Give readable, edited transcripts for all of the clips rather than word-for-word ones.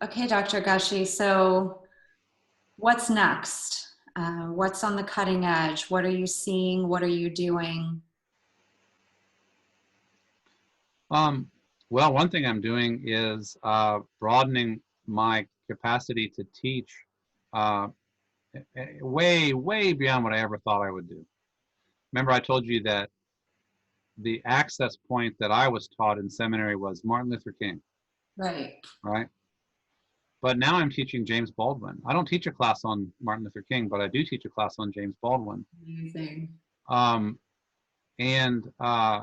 Okay, Dr. Gushee, so what's next? What's on the cutting edge? What are you seeing? What are you doing? Um, well, one thing I'm doing is broadening my capacity to teach uh, way, way beyond what I ever thought I would do. Remember, I told you that the access point that I was taught in seminary was Martin Luther King, Right. right? But now I'm teaching James Baldwin. I don't teach a class on Martin Luther King, but I do teach a class on James Baldwin. Amazing. Um, and uh,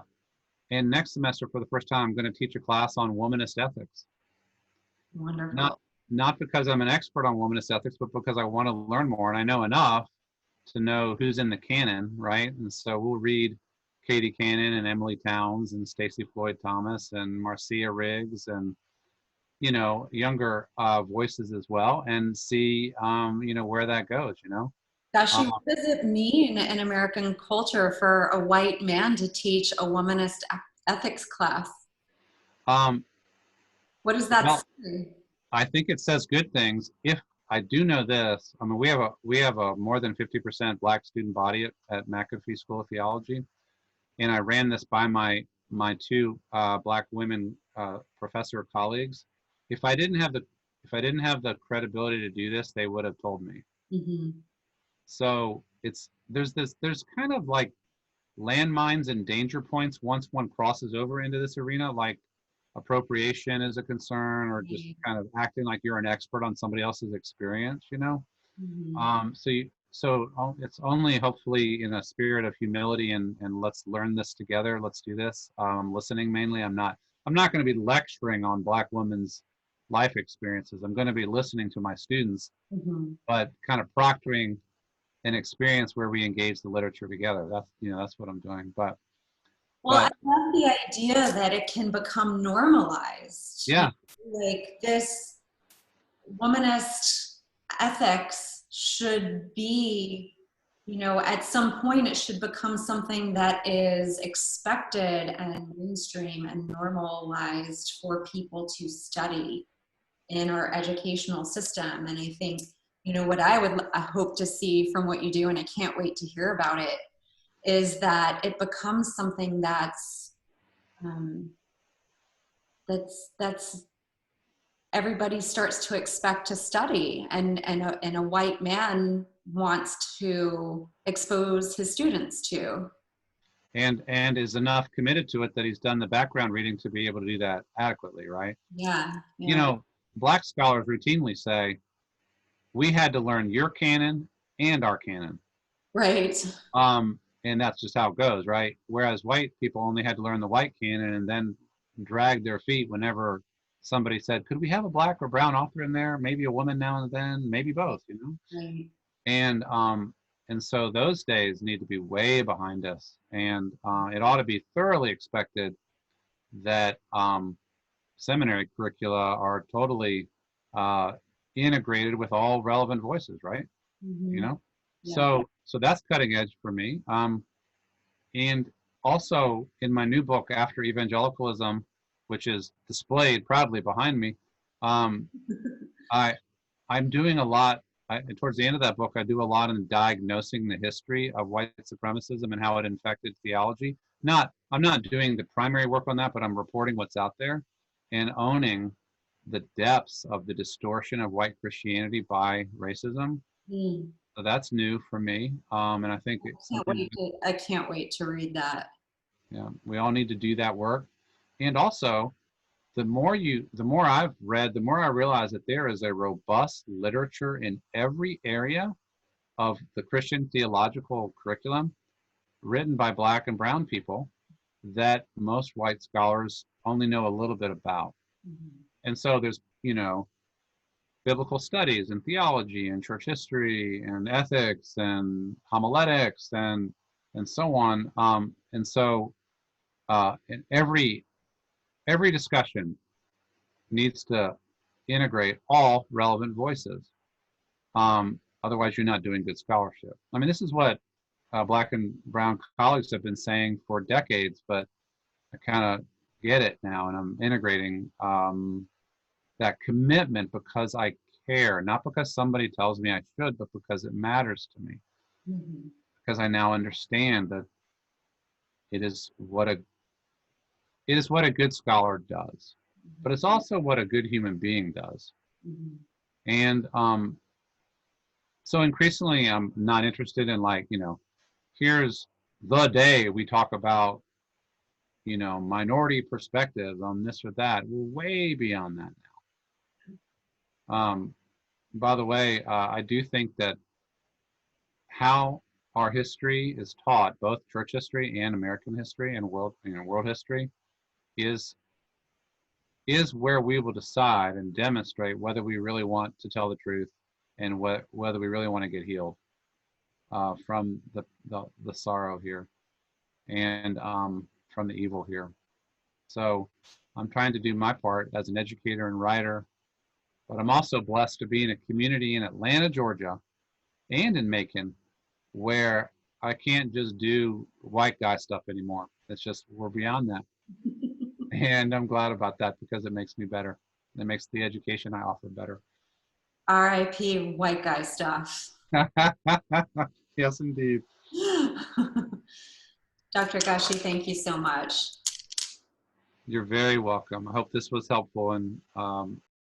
and next semester, for the first time, I'm going to teach a class on womanist ethics. Not Wonderful. not because I'm an expert on womanist ethics, but because I want to learn more, and I know enough to know who's in the canon, right? And so we'll read Katie Cannon and Emily Towns and Stacey Floyd Thomas and Marcia Riggs and younger voices as well, and see where that goes. Gushee, Uh, what does it mean in American culture for a white man to teach a womanist ethics class? um, What does that well, say? I think it says good things. If I do know this, I mean, we have a more than 50% Black student body at McAfee School of Theology, and I ran this by my two Black women professor colleagues. If I didn't have the credibility to do this, they would have told me. Hmm. So there's kind of like landmines and danger points once one crosses over into this arena, like appropriation is a concern, or just kind of acting like you're an expert on somebody else's experience. Hmm. So it's only hopefully in a spirit of humility and let's learn this together. Let's do this. Listening mainly. I'm not going to be lecturing on Black women's life experiences. I'm going to be listening to my students, Hmm. but kind of proctoring an experience where we engage the literature together. That's what I'm doing. But Well, I but love the idea that it can become normalized. yeah, Like this womanist ethics should be, at some point it should become something that is expected and mainstream and normalized for people to study in our educational system. And I think, what I hope to see from what you do, and I can't wait to hear about it, is that it becomes something um, that's everybody starts to expect to study, and a white man wants to expose his students to. and is enough committed to it that he's done the background reading to be able to do that adequately, right? Yeah, You yeah. know, Black scholars routinely say we had to learn your canon and our canon. Right. And that's just how it goes, right? Whereas white people only had to learn the white canon and then drag their feet whenever somebody said, could we have a Black or brown author in there? Maybe a woman now and then, maybe both. Right. And so those days need to be way behind us. And it ought to be thoroughly expected that seminary curricula are totally uh, integrated with all relevant voices, right? You Hmm. know, Yeah. so that's cutting edge for me. And also in my new book, After Evangelicalism, which is displayed proudly behind me, um, I I'm doing a lot. Towards the end of that book, I do a lot in diagnosing the history of white supremacism and how it infected theology. I'm not doing the primary work on that, but I'm reporting what's out there and owning the depths of the distortion of white Christianity by racism. Mm. So that's new for me, and I think it's something. I can't wait to read that. Yeah, we all need to do that work. And also, the more I've read, the more I realize that there is a robust literature in every area of the Christian theological curriculum written by Black and brown people that most white scholars only know a little bit about. Mhm. And so there's, biblical studies and theology and church history and ethics and homiletics and so on. And so in every discussion needs to integrate all relevant voices. Otherwise, you're not doing good scholarship. I mean, this is what Black and brown colleagues have been saying for decades, but I kind of get it now, and I'm integrating that commitment because I care, not because somebody tells me I should, but because it matters to me. Mm-hmm. Because I now understand that it is what a good scholar does, but it's also what a good human being does. Mm-hmm. And so increasingly, I'm not interested in, like, here's the day we talk about, minority perspectives on this or that. We're way beyond that now. By the way, I do think that how our history is taught, both church history and American history and world history, is where we will decide and demonstrate whether we really want to tell the truth and whether we really want to get healed from the sorrow here and from the evil here. So I'm trying to do my part as an educator and writer, but I'm also blessed to be in a community in Atlanta, Georgia, and in Macon, where I can't just do white guy stuff anymore. It's just, we're beyond that. And I'm glad about that because it makes me better. It makes the education I offer better. R.I.P. white guy stuff. Yes, indeed. Dr. Gushee, thank you so much. You're very welcome. I hope this was helpful, and